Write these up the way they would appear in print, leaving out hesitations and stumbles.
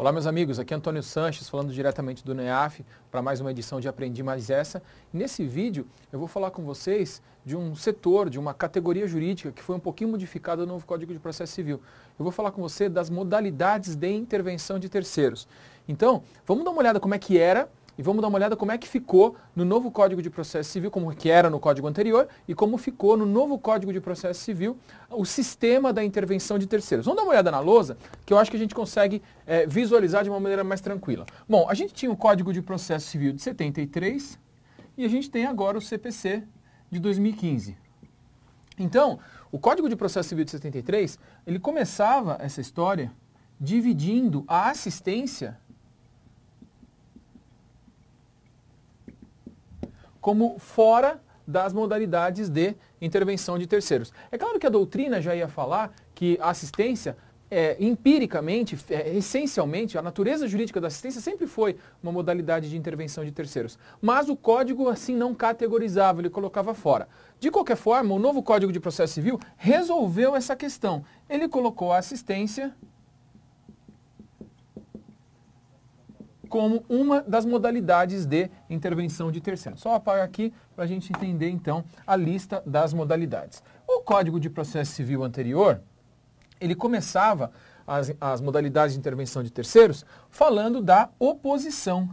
Olá, meus amigos, aqui é Antônio Sanches, falando diretamente do NEAF para mais uma edição de Aprendi Mais Essa. Nesse vídeo eu vou falar com vocês de um setor, de uma categoria jurídica que foi um pouquinho modificada no novo Código de Processo Civil. Eu vou falar com você das modalidades de intervenção de terceiros. Então, vamos dar uma olhada como é que era e vamos dar uma olhada como é que ficou no novo Código de Processo Civil, como que era no Código anterior e como ficou no novo Código de Processo Civil o sistema da intervenção de terceiros. Vamos dar uma olhada na lousa, que eu acho que a gente consegue visualizar de uma maneira mais tranquila. Bom, a gente tinha o Código de Processo Civil de 73 e a gente tem agora o CPC de 2015. Então, o Código de Processo Civil de 73, ele começava essa história dividindo a assistência como fora das modalidades de intervenção de terceiros. É claro que a doutrina já ia falar que a assistência, empiricamente, essencialmente, a natureza jurídica da assistência sempre foi uma modalidade de intervenção de terceiros. Mas o código assim não categorizava, ele colocava fora. De qualquer forma, o novo Código de Processo Civil resolveu essa questão. Ele colocou a assistência como uma das modalidades de intervenção de terceiros. Só apagar aqui para a gente entender, então, a lista das modalidades. O Código de Processo Civil anterior, ele começava as modalidades de intervenção de terceiros falando da oposição.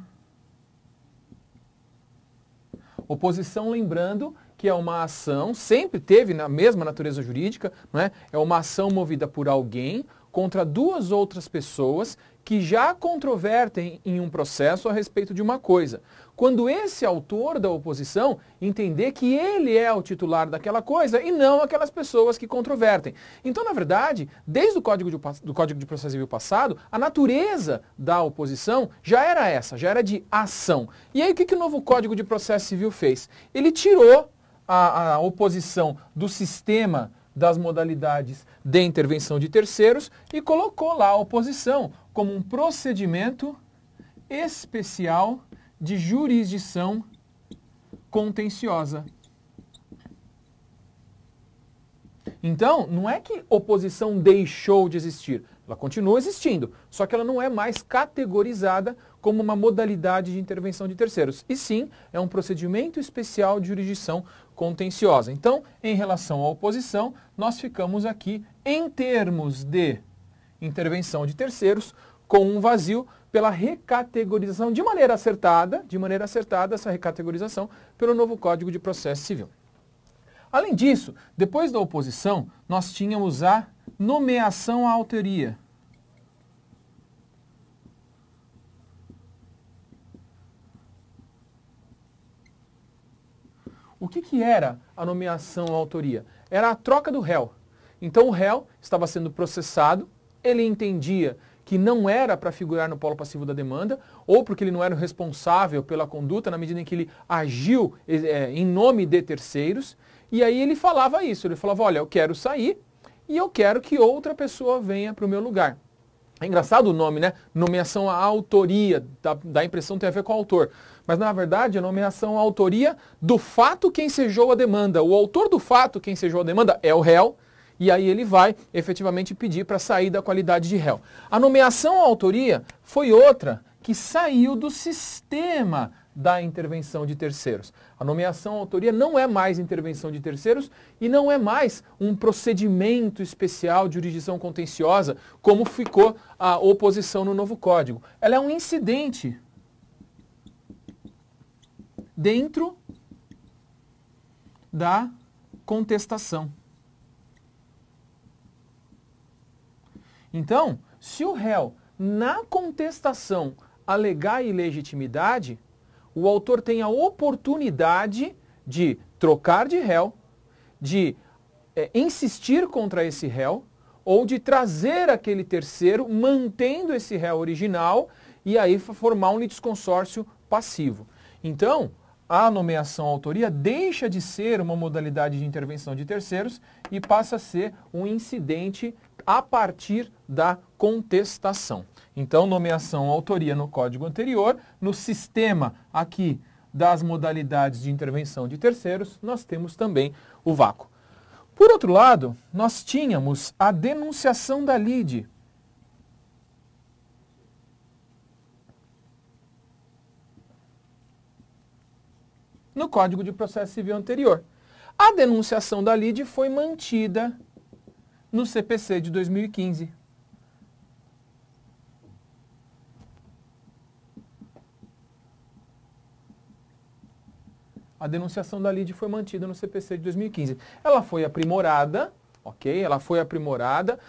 Oposição, lembrando que é uma ação, sempre teve na mesma natureza jurídica, não é? É uma ação movida por alguém contra duas outras pessoas que já controvertem em um processo a respeito de uma coisa. Quando esse autor da oposição entender que ele é o titular daquela coisa e não aquelas pessoas que controvertem. Então, na verdade, desde o Código de Processo Civil passado, a natureza da oposição já era essa, já era de ação. E aí o que o novo Código de Processo Civil fez? Ele tirou a oposição do sistema das modalidades de intervenção de terceiros e colocou lá a oposição como um procedimento especial de jurisdição contenciosa. Então, não é que oposição deixou de existir, ela continua existindo, só que ela não é mais categorizada como uma modalidade de intervenção de terceiros, e sim é um procedimento especial de jurisdição contenciosa. Então, em relação à oposição, nós ficamos aqui em termos de intervenção de terceiros com um vazio pela recategorização de maneira acertada essa recategorização pelo novo Código de Processo Civil. Além disso, depois da oposição, nós tínhamos a nomeação à autoria. O que era a nomeação à autoria? Era a troca do réu. Então o réu estava sendo processado, ele entendia que não era para figurar no polo passivo da demanda, ou porque ele não era o responsável pela conduta na medida em que ele agiu em nome de terceiros, e aí ele falava isso, ele falava, olha, eu quero sair e eu quero que outra pessoa venha para o meu lugar. É engraçado o nome, né? Nomeação à autoria, dá a impressão que tem a ver com o autor. Mas, na verdade, a nomeação à autoria do fato que ensejou a demanda. O autor do fato que ensejou a demanda é o réu, e aí ele vai efetivamente pedir para sair da qualidade de réu. A nomeação à autoria foi outra que saiu do sistema da intervenção de terceiros. A nomeação à autoria não é mais intervenção de terceiros e não é mais um procedimento especial de jurisdição contenciosa, como ficou a oposição no novo Código. Ela é um incidente dentro da contestação. Então, se o réu, na contestação, alegar ilegitimidade, o autor tem a oportunidade de trocar de réu, de insistir contra esse réu, ou de trazer aquele terceiro, mantendo esse réu original, e aí formar um litisconsórcio passivo. Então, a nomeação à autoria deixa de ser uma modalidade de intervenção de terceiros e passa a ser um incidente a partir da contestação. Então, nomeação à autoria no código anterior, no sistema aqui das modalidades de intervenção de terceiros, nós temos também o vácuo. Por outro lado, nós tínhamos a denunciação da lide. no Código de Processo Civil anterior. A denunciação da lide foi mantida no CPC de 2015. A denunciação da lide foi mantida no CPC de 2015. Ela foi aprimorada, ok? Ela foi aprimorada,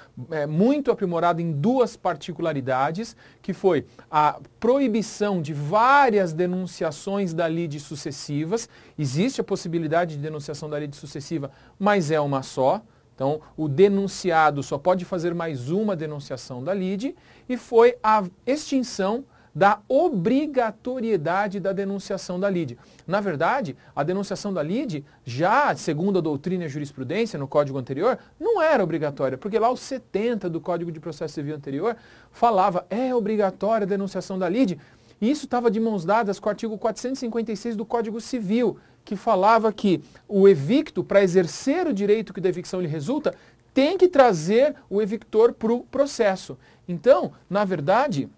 muito aprimorada em duas particularidades, que foi a proibição de várias denunciações da lide sucessivas. Existe a possibilidade de denunciação da lide sucessiva, mas é uma só. Então, o denunciado só pode fazer mais uma denunciação da lide, e foi a extinção da obrigatoriedade da denunciação da lide. Na verdade, a denunciação da lide, já segundo a doutrina e a jurisprudência no Código anterior, não era obrigatória, porque lá o 70 do Código de Processo Civil anterior falava, é obrigatória a denunciação da lide, e isso estava de mãos dadas com o artigo 456 do Código Civil, que falava que o evicto, para exercer o direito que da evicção lhe resulta, tem que trazer o evictor para o processo. Então, na verdade,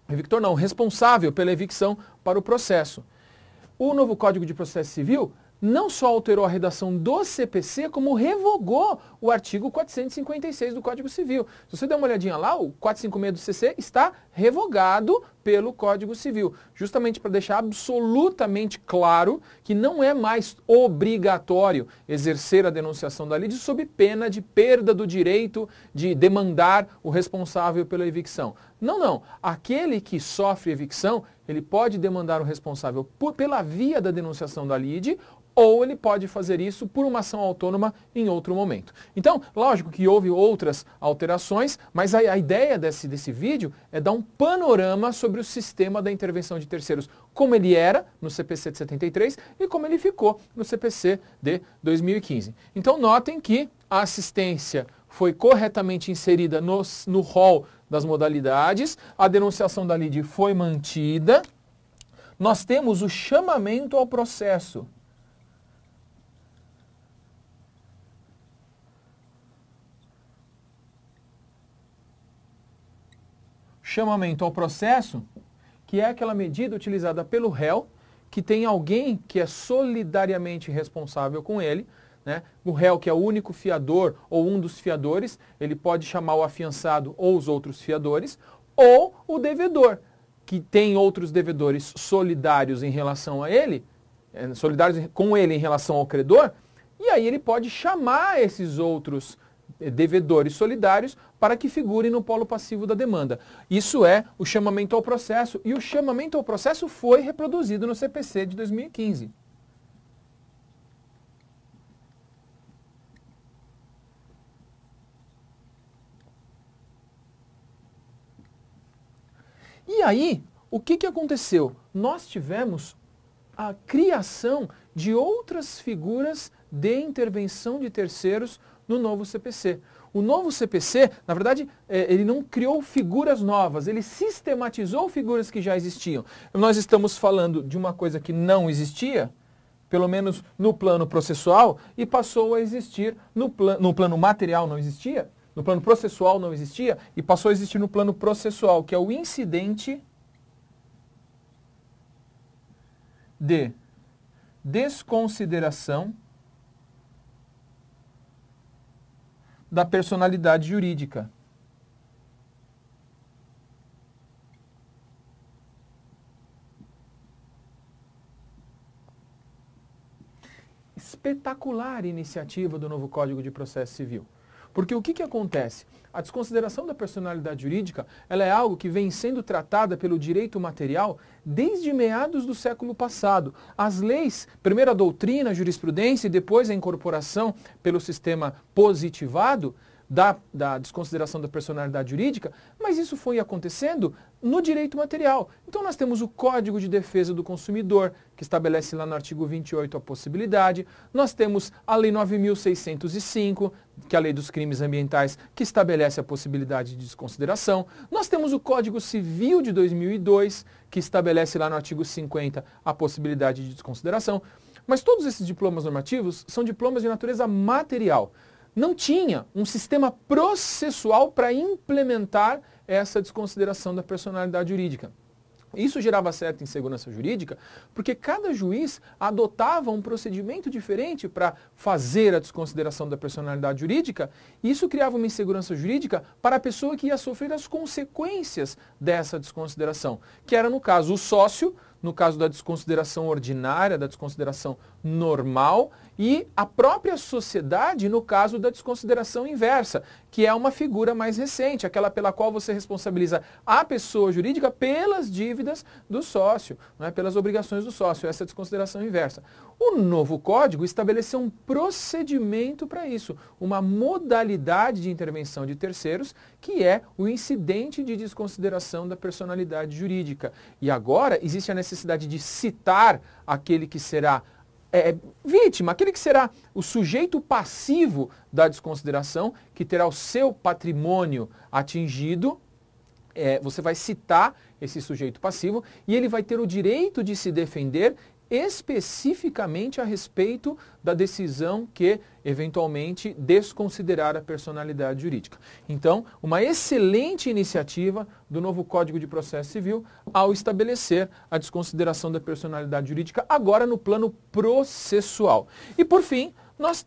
evictor não, responsável pela evicção para o processo. O novo Código de Processo Civil não só alterou a redação do CPC, como revogou o artigo 456 do Código Civil. Se você der uma olhadinha lá, o 456 do CC está revogado pelo Código Civil, justamente para deixar absolutamente claro que não é mais obrigatório exercer a denunciação da lide sob pena de perda do direito de demandar o responsável pela evicção. Não, não. Aquele que sofre evicção, ele pode demandar o responsável pela via da denunciação da lide, ou ele pode fazer isso por uma ação autônoma em outro momento. Então, lógico que houve outras alterações, mas a ideia desse vídeo é dar um panorama sobre o sistema da intervenção de terceiros, como ele era no CPC de 73 e como ele ficou no CPC de 2015. Então, notem que a assistência foi corretamente inserida no rol das modalidades, a denunciação da lide foi mantida, nós temos o chamamento ao processo. Chamamento ao processo, que é aquela medida utilizada pelo réu, que tem alguém que é solidariamente responsável com ele, né? O réu, que é o único fiador ou um dos fiadores, ele pode chamar o afiançado ou os outros fiadores, ou o devedor, que tem outros devedores solidários em relação a ele, solidários com ele em relação ao credor, e aí ele pode chamar esses outros devedores solidários para que figurem no polo passivo da demanda. Isso é o chamamento ao processo, e o chamamento ao processo foi reproduzido no CPC de 2015. E aí, o que aconteceu? Nós tivemos a criação de outras figuras de intervenção de terceiros no novo CPC. O novo CPC, na verdade, ele não criou figuras novas, ele sistematizou figuras que já existiam. Nós estamos falando de uma coisa que não existia, pelo menos no plano processual, e passou a existir no plano material, não existia, no plano processual não existia, e passou a existir no plano processual, que é o incidente de desconsideração da personalidade jurídica. Espetacular iniciativa do novo Código de Processo Civil. Porque o que acontece? A desconsideração da personalidade jurídica, ela é algo que vem sendo tratada pelo direito material desde meados do século passado. As leis, primeiro a doutrina, a jurisprudência e depois a incorporação pelo sistema positivado da desconsideração da personalidade jurídica, mas isso foi acontecendo no direito material. Então nós temos o Código de Defesa do Consumidor, que estabelece lá no artigo 28 a possibilidade. Nós temos a Lei 9.605, que é a Lei dos Crimes Ambientais, que estabelece a possibilidade de desconsideração. Nós temos o Código Civil de 2002, que estabelece lá no artigo 50 a possibilidade de desconsideração. Mas todos esses diplomas normativos são diplomas de natureza material. Não tinha um sistema processual para implementar essa desconsideração da personalidade jurídica. Isso gerava certa insegurança jurídica, porque cada juiz adotava um procedimento diferente para fazer a desconsideração da personalidade jurídica, e isso criava uma insegurança jurídica para a pessoa que ia sofrer as consequências dessa desconsideração, que era, no caso, o sócio, no caso da desconsideração ordinária, da desconsideração normal, e a própria sociedade no caso da desconsideração inversa, que é uma figura mais recente, aquela pela qual você responsabiliza a pessoa jurídica pelas dívidas do sócio, não é? Pelas obrigações do sócio, essa é a desconsideração inversa. O novo código estabeleceu um procedimento para isso, uma modalidade de intervenção de terceiros, que é o incidente de desconsideração da personalidade jurídica. E agora existe a necessidade de citar aquele que será vítima, aquele que será o sujeito passivo da desconsideração, que terá o seu patrimônio atingido. Você vai citar esse sujeito passivo e ele vai ter o direito de se defender especificamente a respeito da decisão que eventualmente desconsiderar a personalidade jurídica. Então, uma excelente iniciativa do novo Código de Processo Civil ao estabelecer a desconsideração da personalidade jurídica agora no plano processual. E por fim, nós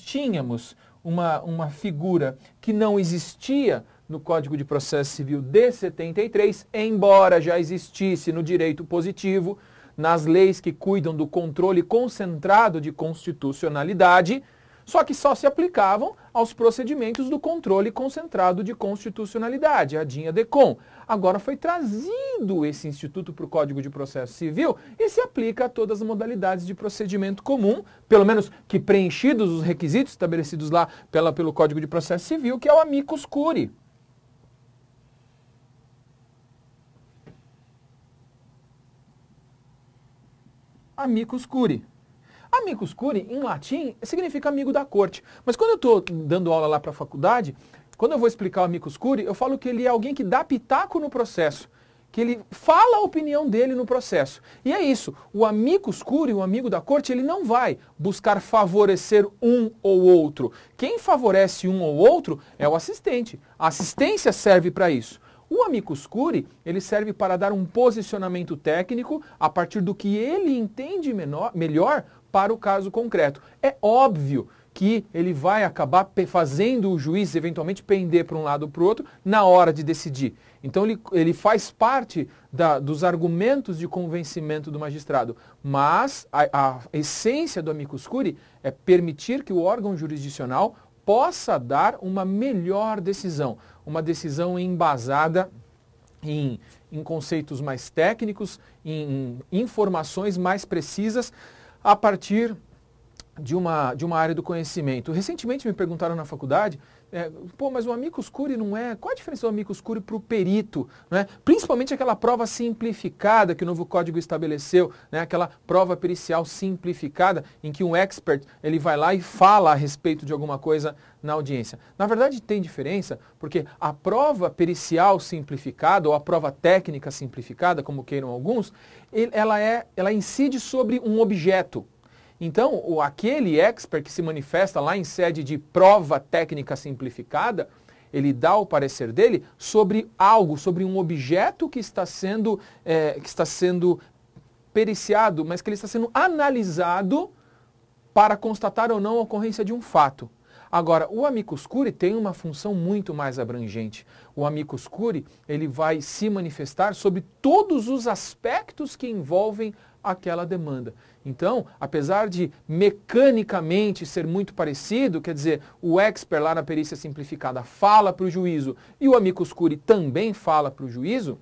tínhamos uma figura que não existia no Código de Processo Civil de 73, embora já existisse no direito positivo, nas leis que cuidam do controle concentrado de constitucionalidade, só que só se aplicavam aos procedimentos do controle concentrado de constitucionalidade, a DIN-ADCOM. Agora foi trazido esse instituto para o Código de Processo Civil e se aplica a todas as modalidades de procedimento comum, pelo menos que preenchidos os requisitos estabelecidos lá pelo Código de Processo Civil, que é o amicus curiae. Amicus curiae. Amicus curiae, em latim, significa amigo da corte. Mas quando eu estou dando aula lá para a faculdade, quando eu vou explicar o amicus curiae, eu falo que ele é alguém que dá pitaco no processo, que ele fala a opinião dele no processo. E é isso, o amicus curiae, o amigo da corte, ele não vai buscar favorecer um ou outro. Quem favorece um ou outro é o assistente. A assistência serve para isso. O amicus curiae, ele serve para dar um posicionamento técnico a partir do que ele entende melhor para o caso concreto. É óbvio que ele vai acabar fazendo o juiz eventualmente pender para um lado ou para o outro na hora de decidir. Então ele faz parte dos argumentos de convencimento do magistrado. Mas a essência do amicus curiae é permitir que o órgão jurisdicional possa dar uma melhor decisão, uma decisão embasada em conceitos mais técnicos, em informações mais precisas, a partir de uma área do conhecimento. Recentemente me perguntaram na faculdade, mas o amicus curiae não é... Qual a diferença do amicus curiae para o perito? Não é? Principalmente aquela prova simplificada que o novo código estabeleceu, né? Aquela prova pericial simplificada em que um expert ele vai lá e fala a respeito de alguma coisa na audiência. Na verdade tem diferença, porque a prova pericial simplificada ou a prova técnica simplificada, como queiram alguns, ela incide sobre um objeto. Então, aquele expert que se manifesta lá em sede de prova técnica simplificada, ele dá o parecer dele sobre algo, sobre um objeto que está sendo periciado, mas que ele está sendo analisado para constatar ou não a ocorrência de um fato. Agora, o amicus curiae tem uma função muito mais abrangente. O amicus curiae, ele vai se manifestar sobre todos os aspectos que envolvem aquela demanda. Então, apesar de mecanicamente ser muito parecido, quer dizer, o expert lá na perícia simplificada fala para o juízo e o amicus curiae também fala para o juízo,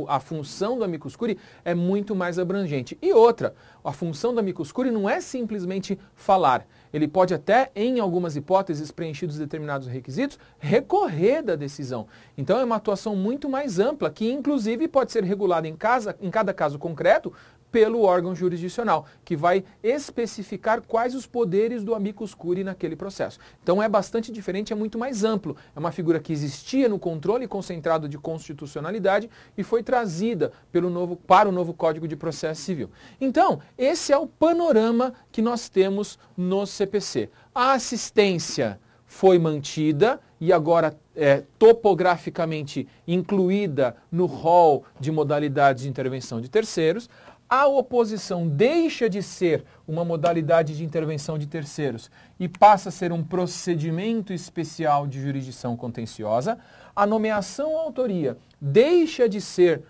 a função do amicus curiae é muito mais abrangente. E outra, a função do amicus curiae não é simplesmente falar. Ele pode até, em algumas hipóteses, preenchidos determinados requisitos, recorrer da decisão. Então é uma atuação muito mais ampla, que inclusive pode ser regulada em cada caso concreto pelo órgão jurisdicional, que vai especificar quais os poderes do amicus curiae naquele processo. Então é bastante diferente, é muito mais amplo. É uma figura que existia no controle concentrado de constitucionalidade e foi trazida para o novo Código de Processo Civil. Então, esse é o panorama que nós temos no CPC. A assistência foi mantida e agora topograficamente incluída no rol de modalidades de intervenção de terceiros, a oposição deixa de ser uma modalidade de intervenção de terceiros e passa a ser um procedimento especial de jurisdição contenciosa, a nomeação ou autoria deixa de ser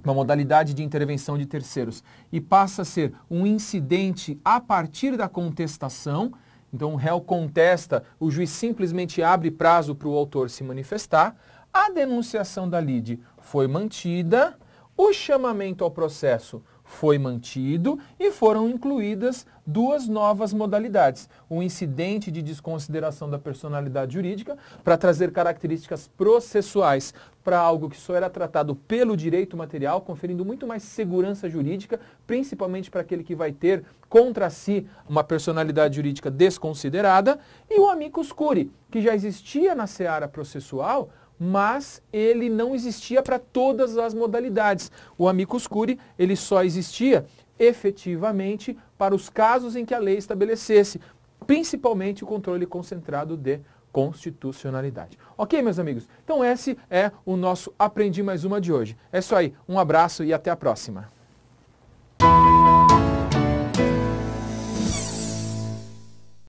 uma modalidade de intervenção de terceiros e passa a ser um incidente a partir da contestação. Então o réu contesta, o juiz simplesmente abre prazo para o autor se manifestar, a denunciação da lide foi mantida, o chamamento ao processo foi mantido e foram incluídas duas novas modalidades. O incidente de desconsideração da personalidade jurídica para trazer características processuais para algo que só era tratado pelo direito material, conferindo muito mais segurança jurídica, principalmente para aquele que vai ter contra si uma personalidade jurídica desconsiderada, e o amicus curiae, que já existia na seara processual, mas ele não existia para todas as modalidades. O amicus curiae, ele só existia efetivamente para os casos em que a lei estabelecesse, principalmente o controle concentrado de constitucionalidade. Ok, meus amigos? Então esse é o nosso Aprendi Mais Uma de hoje. É isso aí, um abraço e até a próxima.